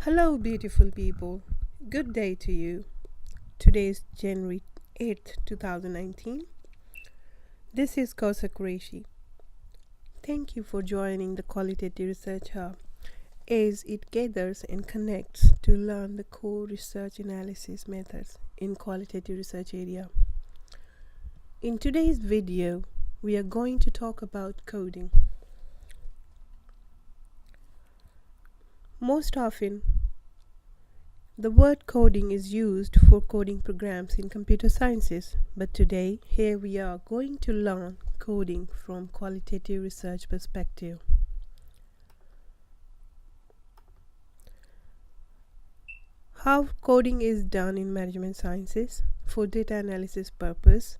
Hello, beautiful people. Good day to you. Today is January 8th, 2019. This is Kausa Qureshi. Thank you for joining the Qualitative Research Hub as it gathers and connects to learn the core research analysis methods in qualitative research area. In today's video, we are going to talk about coding. Most often, the word coding is used for coding programs in computer sciences, but today here we are going to learn coding from qualitative research perspective. How coding is done in management sciences for data analysis purpose,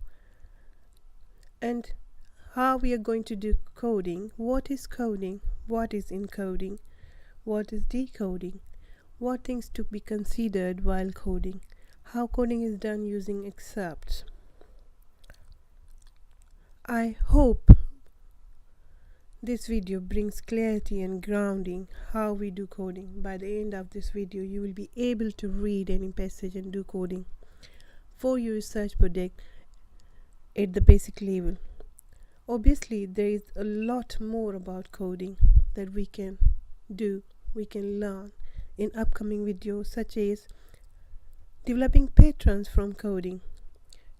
and how we are going to do coding, what is encoding, what is decoding, what things to be considered while coding, how coding is done using excerpts. I hope this video brings clarity and grounding how we do coding. By the end of this video, you will be able to read any passage and do coding for your research project at the basic level. Obviously, there is a lot more about coding that we can learn in upcoming videos, such as developing patterns from coding,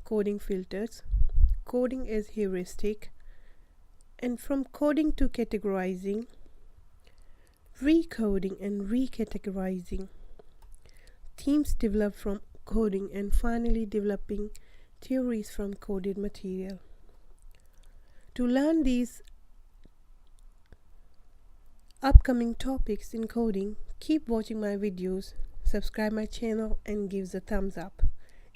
coding filters, coding as heuristic, and from coding to categorizing, recoding and recategorizing, themes developed from coding, and finally developing theories from coded material. To learn these upcoming topics in coding, keep watching my videos, subscribe my channel and give the thumbs up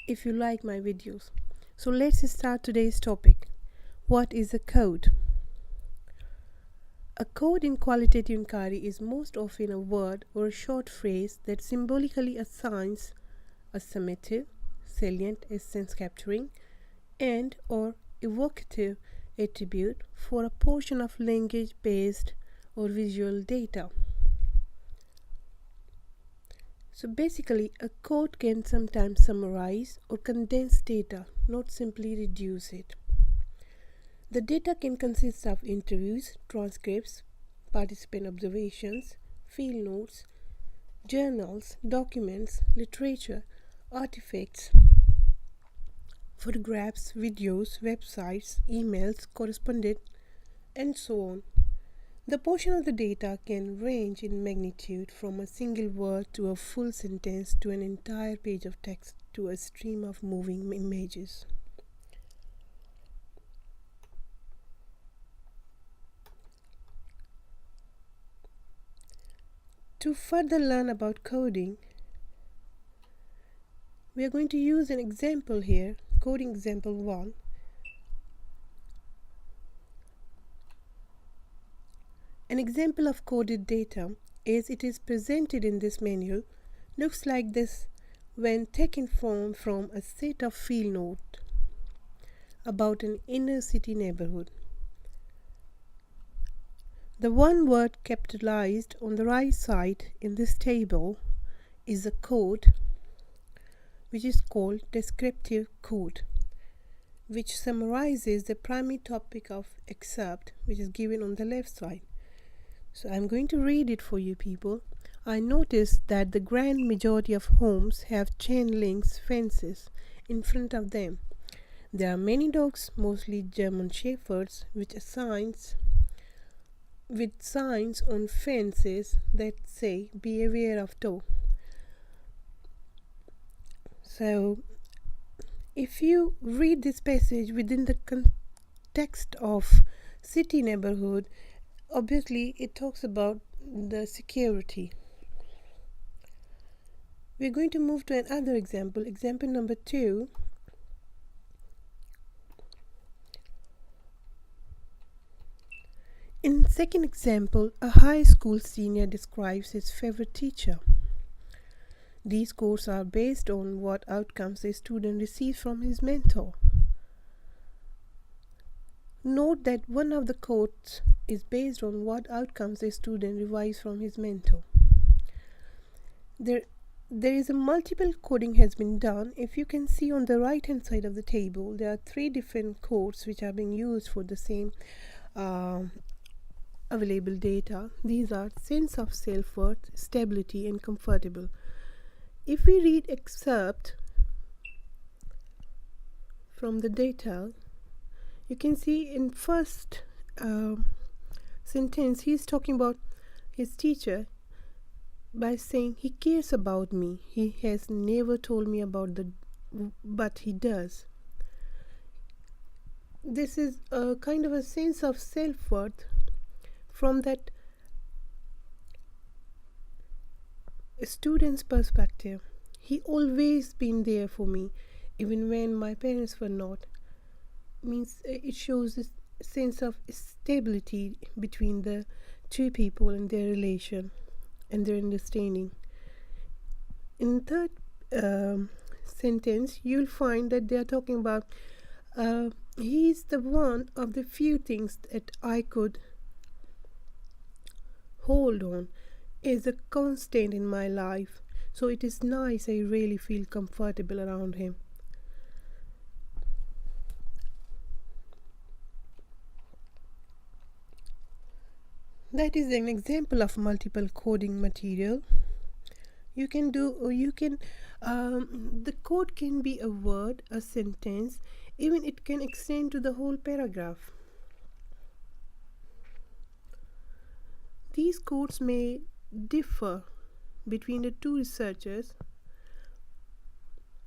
if you like my videos. So let's start today's topic. What is a code? A code in qualitative inquiry is most often a word or a short phrase that symbolically assigns a summative, salient, essence capturing, and or evocative attribute for a portion of language-based or visual data. So basically, a code can sometimes summarize or condense data, not simply reduce it. The data can consist of interviews, transcripts, participant observations, field notes, journals, documents, literature, artifacts, photographs, videos, websites, emails, correspondence, and so on. The portion of the data can range in magnitude from a single word to a full sentence to an entire page of text to a stream of moving images. To further learn about coding, we are going to use an example here, coding example 1. An example of coded data, as it is presented in this manual, looks like this when taken from a set of field notes about an inner city neighborhood. The one word capitalized on the right side in this table is a code which is called descriptive code, which summarizes the primary topic of excerpt, which is given on the left side. So I'm going to read it for you people. I noticed that the grand majority of homes have chain link fences in front of them. There are many dogs, mostly German shepherds, with signs on fences that say "Be aware of dog." So if you read this passage within the context of city neighborhood, obviously it talks about the security. We're going to move to another example, example number 2. In second example, a high school senior describes his favorite teacher. These scores are based on what outcomes a student receives from his mentor. Note that one of the quotes is based on what outcomes a student derives from his mentor. There there is a multiple coding has been done. If you can see on the right hand side of the table, there are three different codes which are being used for the same um, available data. These are sense of self-worth, stability, and comfortable. If we read excerpt from the data, you can see in first sentence he's talking about his teacher by saying he cares about me. He has never told me about the, but he does. This is a kind of a sense of self-worth from that student's perspective. He always been there for me even when my parents were not. Means it shows this sense of stability between the two people and their relation and their understanding. In third sentence, you'll find that they are talking about he's the one of the few things that I could hold on as a constant in my life. So it is nice, I really feel comfortable around him. That is an example of multiple coding material. You can the code can be a word, a sentence, even it can extend to the whole paragraph. These codes may differ between the two researchers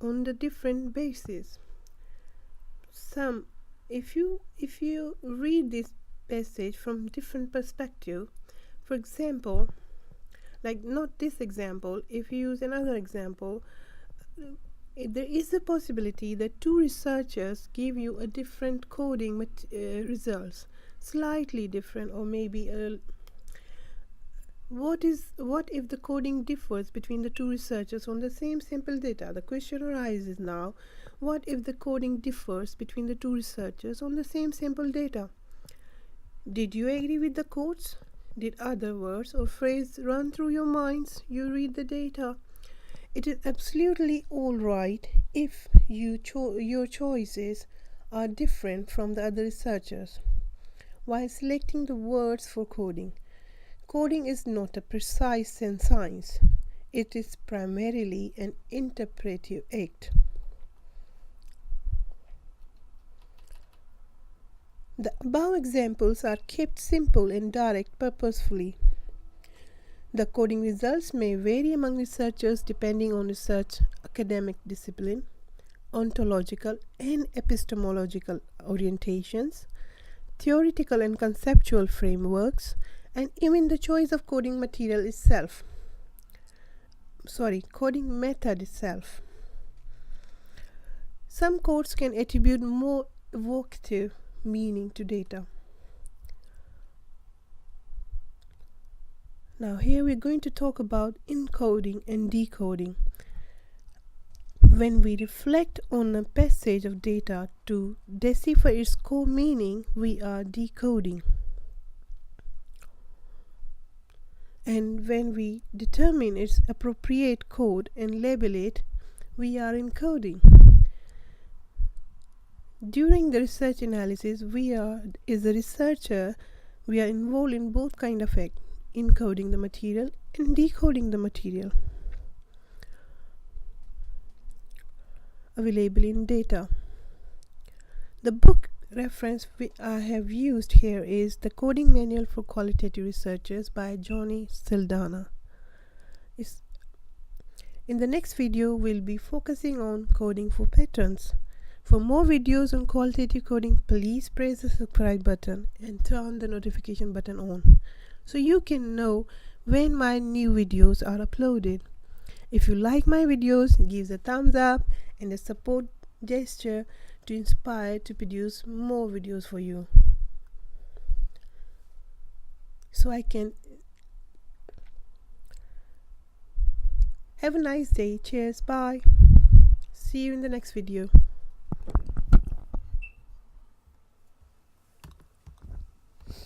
on the different basis. If you read this passage from different perspective, for example, like not this example, if you use another example, there is a possibility that two researchers give you a different coding results, slightly different, or maybe what if the coding differs between the two researchers on the same sample data? The question arises now, what if the coding differs between the two researchers on the same sample data? Did you agree with the codes? Did other words or phrases run through your minds? You read the data. It is absolutely all right if your choices are different from the other researchers. While selecting the words for coding, coding is not a precise science. It is primarily an interpretive act. The above examples are kept simple and direct purposefully. The coding results may vary among researchers depending on research academic discipline, ontological and epistemological orientations, theoretical and conceptual frameworks, and even the choice of coding method itself. Some codes can attribute more evocative meaning to data. Now here we're going to talk about encoding and decoding. When we reflect on a passage of data to decipher its core meaning, we are decoding. And when we determine its appropriate code and label it, we are encoding. During the research analysis, as a researcher, we are involved in both kind of act, encoding the material and decoding the material available in data. The book reference I have used here is The Coding Manual for Qualitative Researchers by Johnny Saldana. In the next video, we'll be focusing on coding for patterns. For more videos on qualitative coding, please press the subscribe button and turn the notification button on so you can know when my new videos are uploaded. If you like my videos, give a thumbs up and a support gesture to inspire to produce more videos for you, so I can have a nice day. Cheers, bye. See you in the next video.